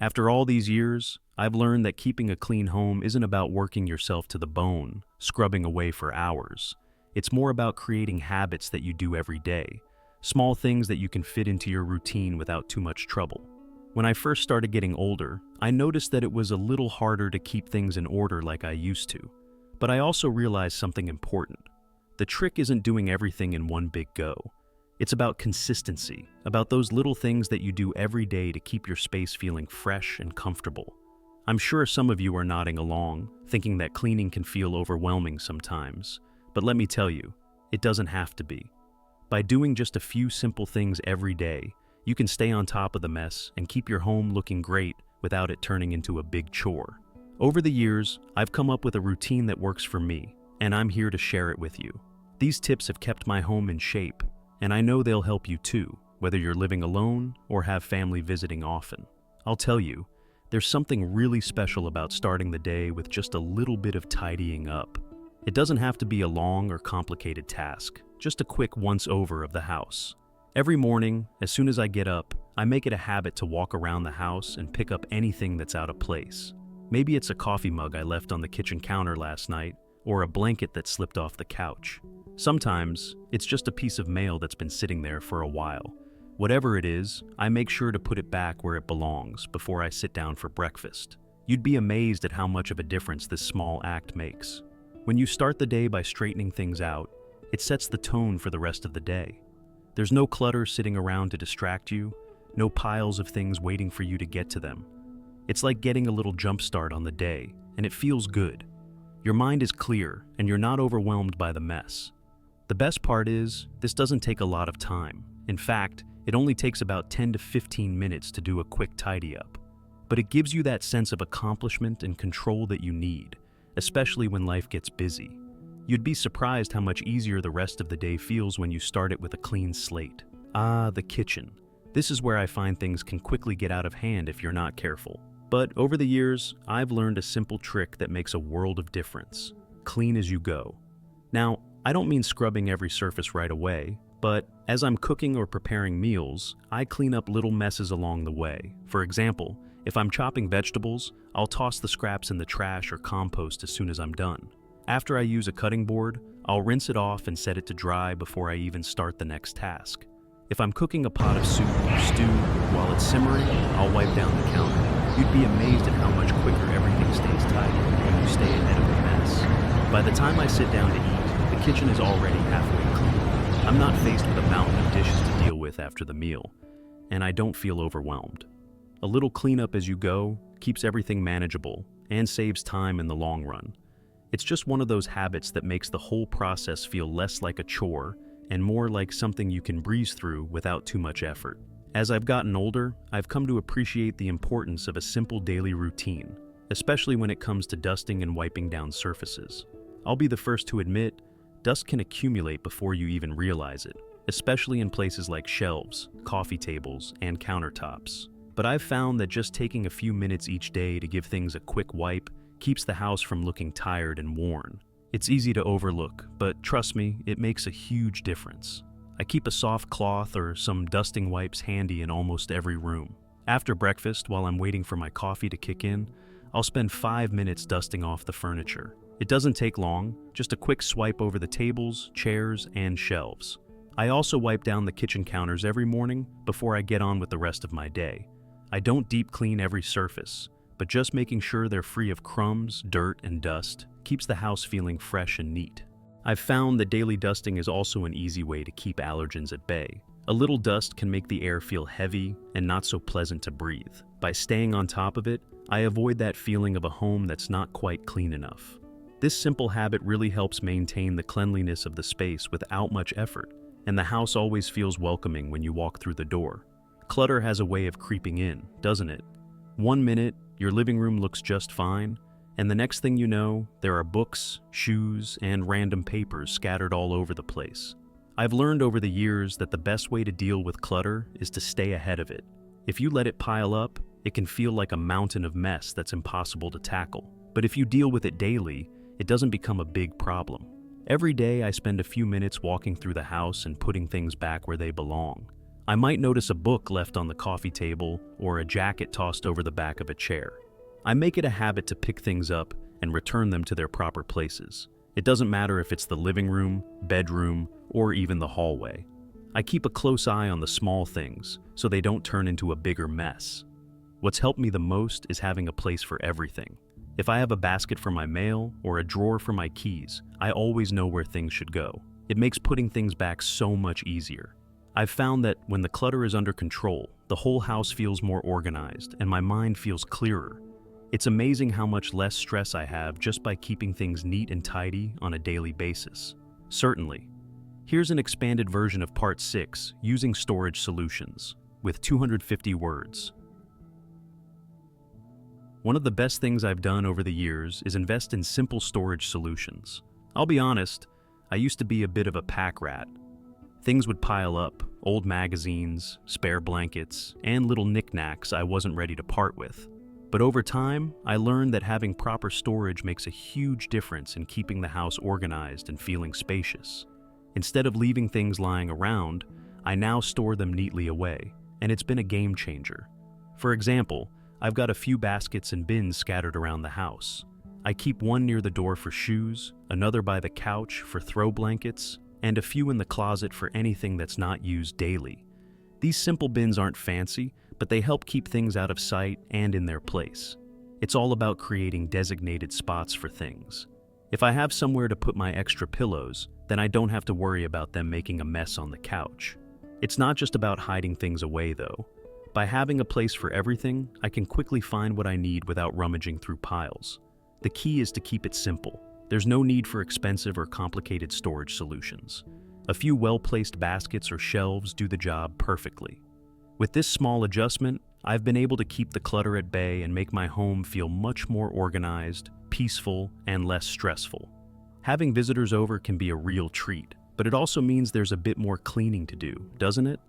After all these years, I've learned that keeping a clean home isn't about working yourself to the bone, scrubbing away for hours. It's more about creating habits that you do every day, small things that you can fit into your routine without too much trouble. When I first started getting older, I noticed that it was a little harder to keep things in order like I used to. But I also realized something important. The trick isn't doing everything in one big go. It's about consistency, about those little things that you do every day to keep your space feeling fresh and comfortable. I'm sure some of you are nodding along, thinking that cleaning can feel overwhelming sometimes. But let me tell you, it doesn't have to be. By doing just a few simple things every day, you can stay on top of the mess and keep your home looking great without it turning into a big chore. Over the years, I've come up with a routine that works for me, and I'm here to share it with you. These tips have kept my home in shape, and I know they'll help you too, whether you're living alone or have family visiting often. I'll tell you, there's something really special about starting the day with just a little bit of tidying up. It doesn't have to be a long or complicated task, just a quick once-over of the house. Every morning, as soon as I get up, I make it a habit to walk around the house and pick up anything that's out of place. Maybe it's a coffee mug I left on the kitchen counter last night, or a blanket that slipped off the couch. Sometimes, it's just a piece of mail that's been sitting there for a while. Whatever it is, I make sure to put it back where it belongs before I sit down for breakfast. You'd be amazed at how much of a difference this small act makes. When you start the day by straightening things out, it sets the tone for the rest of the day. There's no clutter sitting around to distract you, no piles of things waiting for you to get to them. It's like getting a little jump start on the day, and it feels good. Your mind is clear, and you're not overwhelmed by the mess. The best part is, this doesn't take a lot of time. In fact, it only takes about 10 to 15 minutes to do a quick tidy up. But it gives you that sense of accomplishment and control that you need, especially when life gets busy. You'd be surprised how much easier the rest of the day feels when you start it with a clean slate. The kitchen. This is where I find things can quickly get out of hand if you're not careful. But over the years, I've learned a simple trick that makes a world of difference. Clean as you go. Now, I don't mean scrubbing every surface right away, but as I'm cooking or preparing meals, I clean up little messes along the way. For example, if I'm chopping vegetables, I'll toss the scraps in the trash or compost as soon as I'm done. After I use a cutting board, I'll rinse it off and set it to dry before I even start the next task. If I'm cooking a pot of soup or stew, while it's simmering, I'll wipe down the counter. You'd be amazed at how much quicker everything stays tidy when you stay ahead of the mess. By the time I sit down to eat, the kitchen is already halfway clean. I'm not faced with a mountain of dishes to deal with after the meal, and I don't feel overwhelmed. A little cleanup as you go keeps everything manageable and saves time in the long run. It's just one of those habits that makes the whole process feel less like a chore and more like something you can breeze through without too much effort. As I've gotten older, I've come to appreciate the importance of a simple daily routine, especially when it comes to dusting and wiping down surfaces. I'll be the first to admit, dust can accumulate before you even realize it, especially in places like shelves, coffee tables, and countertops. But I've found that just taking a few minutes each day to give things a quick wipe keeps the house from looking tired and worn. It's easy to overlook, but trust me, it makes a huge difference. I keep a soft cloth or some dusting wipes handy in almost every room. After breakfast, while I'm waiting for my coffee to kick in, I'll spend 5 minutes dusting off the furniture. It doesn't take long, just a quick swipe over the tables, chairs, and shelves. I also wipe down the kitchen counters every morning before I get on with the rest of my day. I don't deep clean every surface, but just making sure they're free of crumbs, dirt, and dust keeps the house feeling fresh and neat. I've found that daily dusting is also an easy way to keep allergens at bay. A little dust can make the air feel heavy and not so pleasant to breathe. By staying on top of it, I avoid that feeling of a home that's not quite clean enough. This simple habit really helps maintain the cleanliness of the space without much effort, and the house always feels welcoming when you walk through the door. Clutter has a way of creeping in, doesn't it? 1 minute, your living room looks just fine, and the next thing you know, there are books, shoes, and random papers scattered all over the place. I've learned over the years that the best way to deal with clutter is to stay ahead of it. If you let it pile up, it can feel like a mountain of mess that's impossible to tackle. But if you deal with it daily, it doesn't become a big problem. Every day I spend a few minutes walking through the house and putting things back where they belong. I might notice a book left on the coffee table or a jacket tossed over the back of a chair. I make it a habit to pick things up and return them to their proper places. It doesn't matter if it's the living room, bedroom, or even the hallway. I keep a close eye on the small things so they don't turn into a bigger mess. What's helped me the most is having a place for everything. If I have a basket for my mail or a drawer for my keys, I always know where things should go. It makes putting things back so much easier. I've found that when the clutter is under control, the whole house feels more organized and my mind feels clearer. It's amazing how much less stress I have just by keeping things neat and tidy on a daily basis. Certainly. Here's an expanded version of Part 6, Using Storage Solutions, with 250 words. One of the best things I've done over the years is invest in simple storage solutions. I'll be honest, I used to be a bit of a pack rat. Things would pile up, old magazines, spare blankets, and little knickknacks I wasn't ready to part with. But over time, I learned that having proper storage makes a huge difference in keeping the house organized and feeling spacious. Instead of leaving things lying around, I now store them neatly away, and it's been a game changer. For example, I've got a few baskets and bins scattered around the house. I keep one near the door for shoes, another by the couch for throw blankets, and a few in the closet for anything that's not used daily. These simple bins aren't fancy, but they help keep things out of sight and in their place. It's all about creating designated spots for things. If I have somewhere to put my extra pillows, then I don't have to worry about them making a mess on the couch. It's not just about hiding things away, though. By having a place for everything, I can quickly find what I need without rummaging through piles. The key is to keep it simple. There's no need for expensive or complicated storage solutions. A few well-placed baskets or shelves do the job perfectly. With this small adjustment, I've been able to keep the clutter at bay and make my home feel much more organized, peaceful, and less stressful. Having visitors over can be a real treat, but it also means there's a bit more cleaning to do, doesn't it?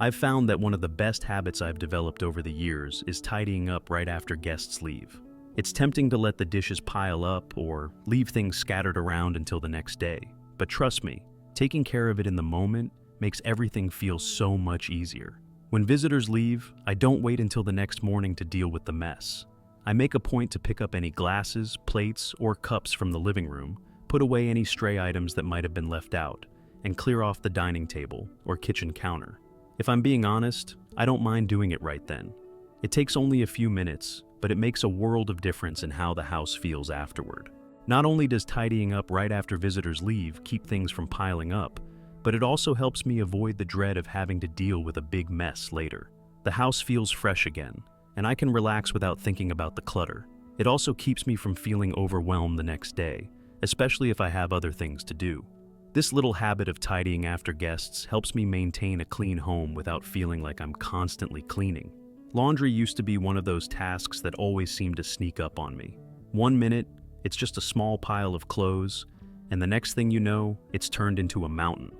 I've found that one of the best habits I've developed over the years is tidying up right after guests leave. It's tempting to let the dishes pile up or leave things scattered around until the next day, but trust me, taking care of it in the moment makes everything feel so much easier. When visitors leave, I don't wait until the next morning to deal with the mess. I make a point to pick up any glasses, plates, or cups from the living room, put away any stray items that might have been left out, and clear off the dining table or kitchen counter. If I'm being honest, I don't mind doing it right then. It takes only a few minutes, but it makes a world of difference in how the house feels afterward. Not only does tidying up right after visitors leave keep things from piling up, but it also helps me avoid the dread of having to deal with a big mess later. The house feels fresh again, and I can relax without thinking about the clutter. It also keeps me from feeling overwhelmed the next day, especially if I have other things to do. This little habit of tidying after guests helps me maintain a clean home without feeling like I'm constantly cleaning. Laundry used to be one of those tasks that always seemed to sneak up on me. One minute, it's just a small pile of clothes, and the next thing you know, it's turned into a mountain.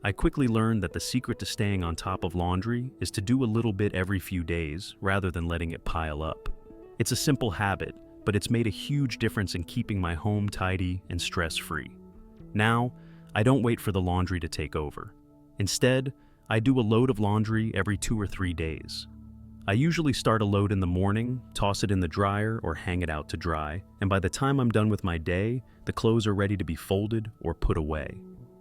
I quickly learned that the secret to staying on top of laundry is to do a little bit every few days rather than letting it pile up. It's a simple habit, but it's made a huge difference in keeping my home tidy and stress-free. Now, I don't wait for the laundry to take over. Instead, I do a load of laundry every 2 or 3 days. I usually start a load in the morning, toss it in the dryer, or hang it out to dry, and by the time I'm done with my day, the clothes are ready to be folded or put away.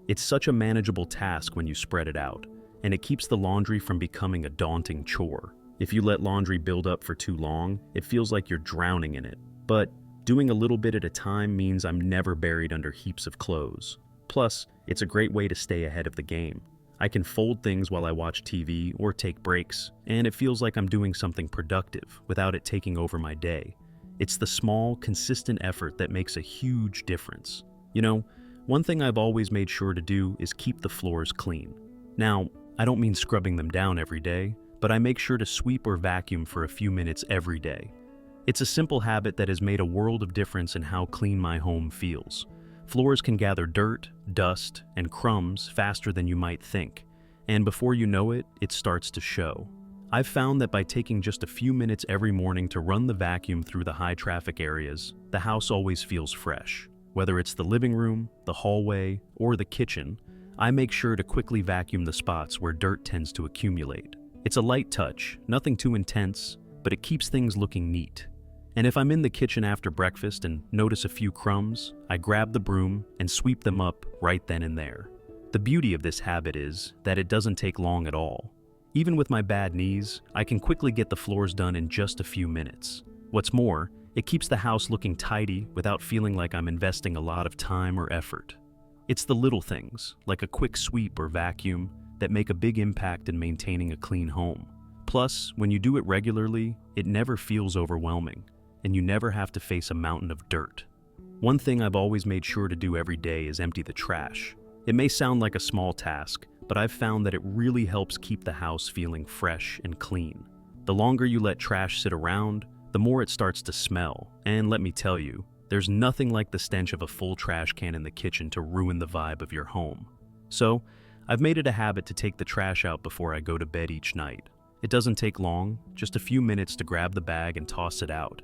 It's such a manageable task when you spread it out, and it keeps the laundry from becoming a daunting chore. If you let laundry build up for too long, it feels like you're drowning in it. But doing a little bit at a time means I'm never buried under heaps of clothes. Plus, it's a great way to stay ahead of the game. I can fold things while I watch TV or take breaks, and it feels like I'm doing something productive without it taking over my day. It's the small, consistent effort that makes a huge difference. You know, one thing I've always made sure to do is keep the floors clean. Now, I don't mean scrubbing them down every day, but I make sure to sweep or vacuum for a few minutes every day. It's a simple habit that has made a world of difference in how clean my home feels. Floors can gather dirt, dust, and crumbs faster than you might think, and before you know it, it starts to show. I've found that by taking just a few minutes every morning to run the vacuum through the high-traffic areas, the house always feels fresh. Whether it's the living room, the hallway, or the kitchen, I make sure to quickly vacuum the spots where dirt tends to accumulate. It's a light touch, nothing too intense, but it keeps things looking neat. And if I'm in the kitchen after breakfast and notice a few crumbs, I grab the broom and sweep them up right then and there. The beauty of this habit is that it doesn't take long at all. Even with my bad knees, I can quickly get the floors done in just a few minutes. What's more, it keeps the house looking tidy without feeling like I'm investing a lot of time or effort. It's the little things, like a quick sweep or vacuum, that make a big impact in maintaining a clean home. Plus, when you do it regularly, it never feels overwhelming, and you never have to face a mountain of dirt. One thing I've always made sure to do every day is empty the trash. It may sound like a small task, but I've found that it really helps keep the house feeling fresh and clean. The longer you let trash sit around, the more it starts to smell, and let me tell you, there's nothing like the stench of a full trash can in the kitchen to ruin the vibe of your home. So, I've made it a habit to take the trash out before I go to bed each night. It doesn't take long, just a few minutes to grab the bag and toss it out.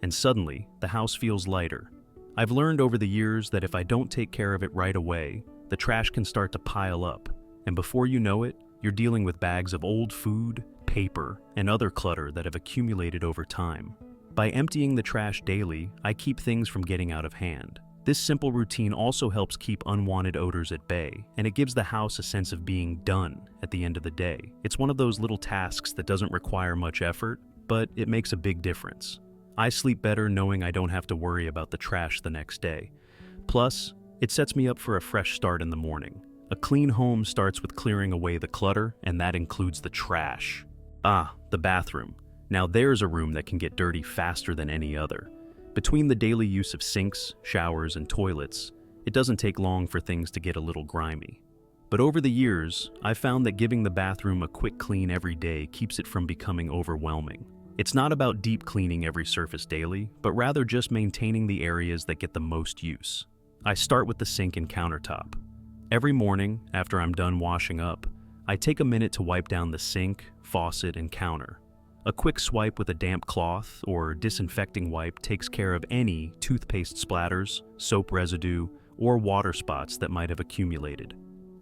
And suddenly, the house feels lighter. I've learned over the years that if I don't take care of it right away, the trash can start to pile up, and before you know it, you're dealing with bags of old food, paper, and other clutter that have accumulated over time. By emptying the trash daily, I keep things from getting out of hand. This simple routine also helps keep unwanted odors at bay, and it gives the house a sense of being done at the end of the day. It's one of those little tasks that doesn't require much effort, but it makes a big difference. I sleep better knowing I don't have to worry about the trash the next day. Plus, it sets me up for a fresh start in the morning. A clean home starts with clearing away the clutter, and that includes the trash. The bathroom. Now there's a room that can get dirty faster than any other. Between the daily use of sinks, showers, and toilets, it doesn't take long for things to get a little grimy. But over the years, I've found that giving the bathroom a quick clean every day keeps it from becoming overwhelming. It's not about deep cleaning every surface daily, but rather just maintaining the areas that get the most use. I start with the sink and countertop. Every morning, after I'm done washing up, I take a minute to wipe down the sink, faucet, and counter. A quick swipe with a damp cloth or disinfecting wipe takes care of any toothpaste splatters, soap residue, or water spots that might have accumulated.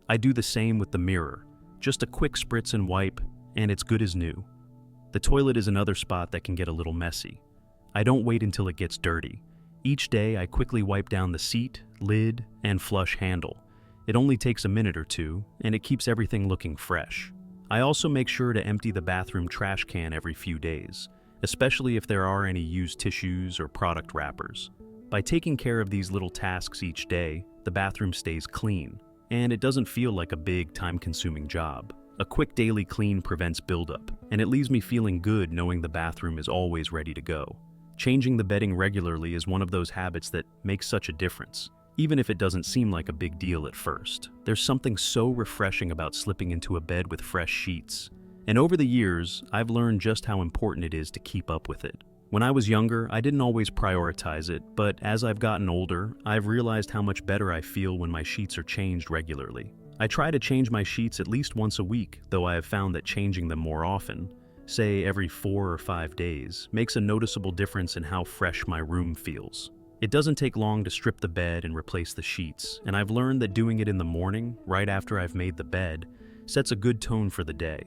I do the same with the mirror. Just a quick spritz and wipe, and it's good as new. The toilet is another spot that can get a little messy. I don't wait until it gets dirty. Each day I quickly wipe down the seat, lid, and flush handle. It only takes a minute or two, and it keeps everything looking fresh. I also make sure to empty the bathroom trash can every few days, especially if there are any used tissues or product wrappers. By taking care of these little tasks each day, the bathroom stays clean, and it doesn't feel like a big, time-consuming job. A quick daily clean prevents buildup, and it leaves me feeling good knowing the bathroom is always ready to go. Changing the bedding regularly is one of those habits that makes such a difference. Even if it doesn't seem like a big deal at first, there's something so refreshing about slipping into a bed with fresh sheets. And over the years, I've learned just how important it is to keep up with it. When I was younger, I didn't always prioritize it, but as I've gotten older, I've realized how much better I feel when my sheets are changed regularly. I try to change my sheets at least once a week, though I have found that changing them more often, say every 4 or 5 days, makes a noticeable difference in how fresh my room feels. It doesn't take long to strip the bed and replace the sheets, and I've learned that doing it in the morning, right after I've made the bed, sets a good tone for the day.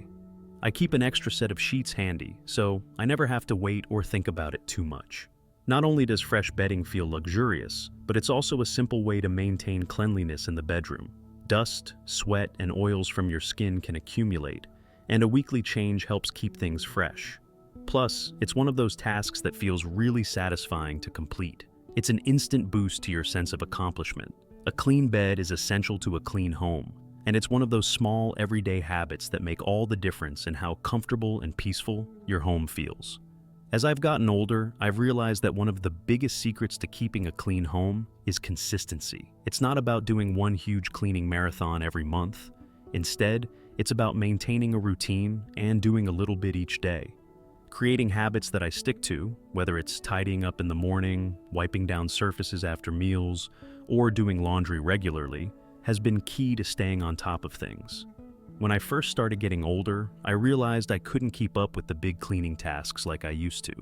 I keep an extra set of sheets handy, so I never have to wait or think about it too much. Not only does fresh bedding feel luxurious, but it's also a simple way to maintain cleanliness in the bedroom. Dust, sweat, and oils from your skin can accumulate, and a weekly change helps keep things fresh. Plus, it's one of those tasks that feels really satisfying to complete. It's an instant boost to your sense of accomplishment. A clean bed is essential to a clean home, and it's one of those small, everyday habits that make all the difference in how comfortable and peaceful your home feels. As I've gotten older, I've realized that one of the biggest secrets to keeping a clean home is consistency. It's not about doing one huge cleaning marathon every month. Instead, it's about maintaining a routine and doing a little bit each day. Creating habits that I stick to, whether it's tidying up in the morning, wiping down surfaces after meals, or doing laundry regularly, has been key to staying on top of things. When I first started getting older, I realized I couldn't keep up with the big cleaning tasks like I used to.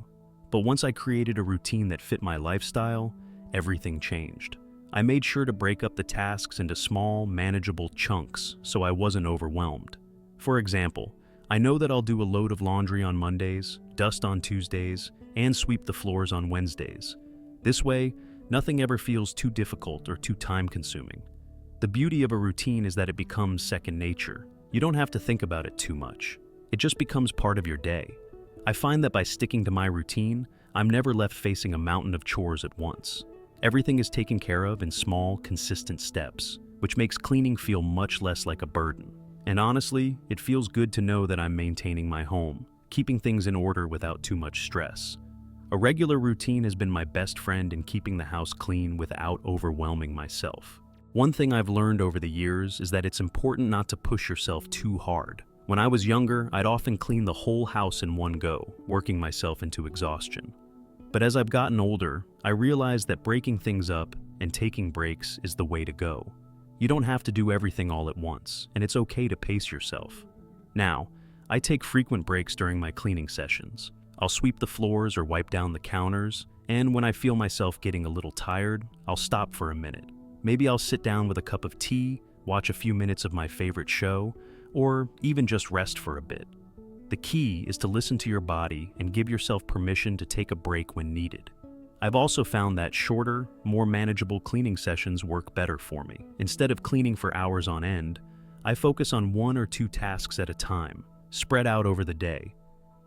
But once I created a routine that fit my lifestyle, everything changed. I made sure to break up the tasks into small, manageable chunks so I wasn't overwhelmed. For example, I know that I'll do a load of laundry on Mondays, dust on Tuesdays, and sweep the floors on Wednesdays. This way, nothing ever feels too difficult or too time-consuming. The beauty of a routine is that it becomes second nature. You don't have to think about it too much. It just becomes part of your day. I find that by sticking to my routine, I'm never left facing a mountain of chores at once. Everything is taken care of in small, consistent steps, which makes cleaning feel much less like a burden. And honestly, it feels good to know that I'm maintaining my home, keeping things in order without too much stress. A regular routine has been my best friend in keeping the house clean without overwhelming myself. One thing I've learned over the years is that it's important not to push yourself too hard. When I was younger, I'd often clean the whole house in one go, working myself into exhaustion. But as I've gotten older, I realized that breaking things up and taking breaks is the way to go. You don't have to do everything all at once, and it's okay to pace yourself. Now, I take frequent breaks during my cleaning sessions. I'll sweep the floors or wipe down the counters, and when I feel myself getting a little tired, I'll stop for a minute. Maybe I'll sit down with a cup of tea, watch a few minutes of my favorite show, or even just rest for a bit. The key is to listen to your body and give yourself permission to take a break when needed. I've also found that shorter, more manageable cleaning sessions work better for me. Instead of cleaning for hours on end, I focus on 1 or 2 tasks at a time, spread out over the day.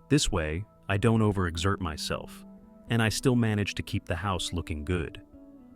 This way, I don't overexert myself, and I still manage to keep the house looking good.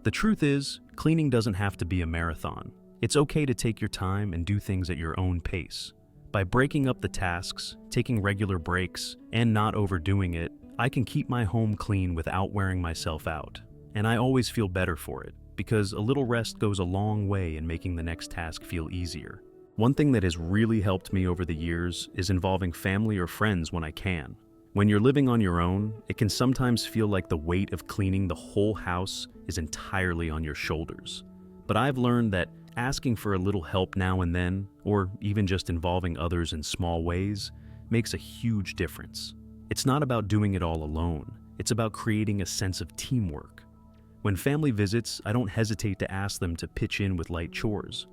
The truth is, cleaning doesn't have to be a marathon. It's okay to take your time and do things at your own pace. By breaking up the tasks, taking regular breaks, and not overdoing it, I can keep my home clean without wearing myself out. And I always feel better for it, because a little rest goes a long way in making the next task feel easier. One thing that has really helped me over the years is involving family or friends when I can. When you're living on your own, it can sometimes feel like the weight of cleaning the whole house is entirely on your shoulders. But I've learned that asking for a little help now and then, or even just involving others in small ways, makes a huge difference. It's not about doing it all alone, it's about creating a sense of teamwork. When family visits, I don't hesitate to ask them to pitch in with light chores.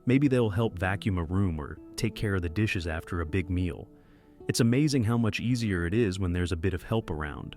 Maybe they'll help vacuum a room or take care of the dishes after a big meal. It's amazing how much easier it is when there's a bit of help around.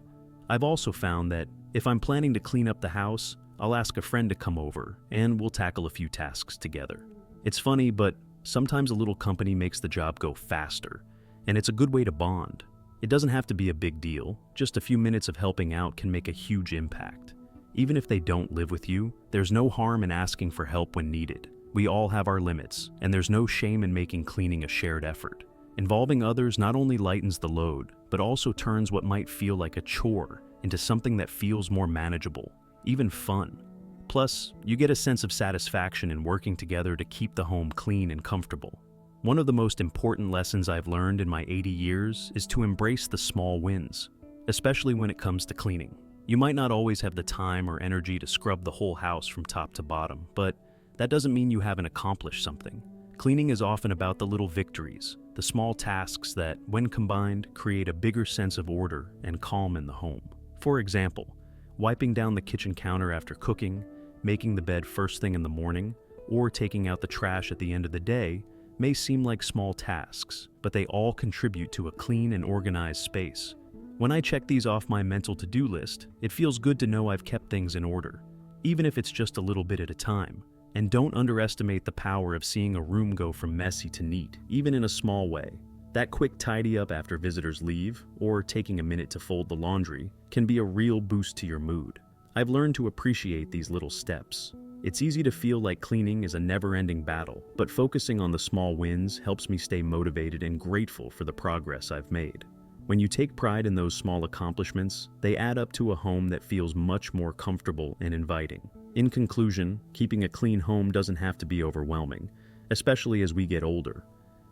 I've also found that if I'm planning to clean up the house, I'll ask a friend to come over, and we'll tackle a few tasks together. It's funny, but sometimes a little company makes the job go faster, and it's a good way to bond. It doesn't have to be a big deal. Just a few minutes of helping out can make a huge impact. Even if they don't live with you, there's no harm in asking for help when needed. We all have our limits, and there's no shame in making cleaning a shared effort. Involving others not only lightens the load, but also turns what might feel like a chore into something that feels more manageable, even fun. Plus, you get a sense of satisfaction in working together to keep the home clean and comfortable. One of the most important lessons I've learned in my 80 years is to embrace the small wins, especially when it comes to cleaning. You might not always have the time or energy to scrub the whole house from top to bottom, but that doesn't mean you haven't accomplished something. Cleaning is often about the little victories, the small tasks that, when combined, create a bigger sense of order and calm in the home. For example, wiping down the kitchen counter after cooking, making the bed first thing in the morning, or taking out the trash at the end of the day may seem like small tasks, but they all contribute to a clean and organized space. When I check these off my mental to-do list, it feels good to know I've kept things in order, even if it's just a little bit at a time. And don't underestimate the power of seeing a room go from messy to neat, even in a small way. That quick tidy up after visitors leave, or taking a minute to fold the laundry, can be a real boost to your mood. I've learned to appreciate these little steps. It's easy to feel like cleaning is a never-ending battle, but focusing on the small wins helps me stay motivated and grateful for the progress I've made. When you take pride in those small accomplishments, they add up to a home that feels much more comfortable and inviting. In conclusion, keeping a clean home doesn't have to be overwhelming, especially as we get older.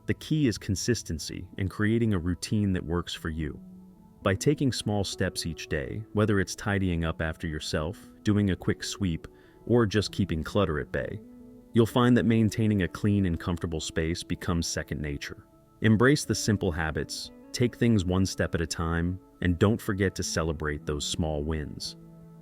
The key is consistency and creating a routine that works for you. By taking small steps each day, whether it's tidying up after yourself, doing a quick sweep, or just keeping clutter at bay, you'll find that maintaining a clean and comfortable space becomes second nature. Embrace the simple habits, take things one step at a time, and don't forget to celebrate those small wins.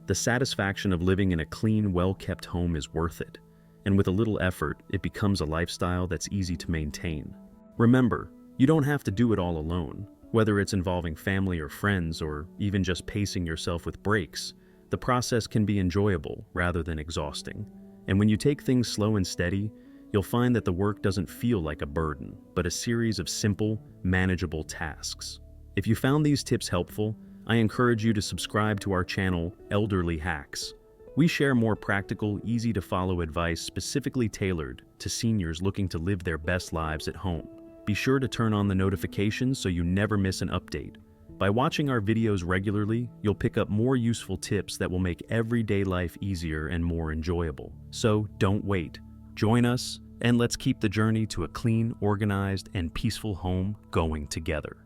The satisfaction of living in a clean, well-kept home is worth it. And with a little effort, it becomes a lifestyle that's easy to maintain. Remember, you don't have to do it all alone. Whether it's involving family or friends, or even just pacing yourself with breaks, the process can be enjoyable rather than exhausting. And when you take things slow and steady, you'll find that the work doesn't feel like a burden, but a series of simple, manageable tasks. If you found these tips helpful, I encourage you to subscribe to our channel, Elderly Hacks. We share more practical, easy-to-follow advice specifically tailored to seniors looking to live their best lives at home. Be sure to turn on the notifications so you never miss an update. By watching our videos regularly, you'll pick up more useful tips that will make everyday life easier and more enjoyable. So don't wait. Join us, and let's keep the journey to a clean, organized, and peaceful home going together.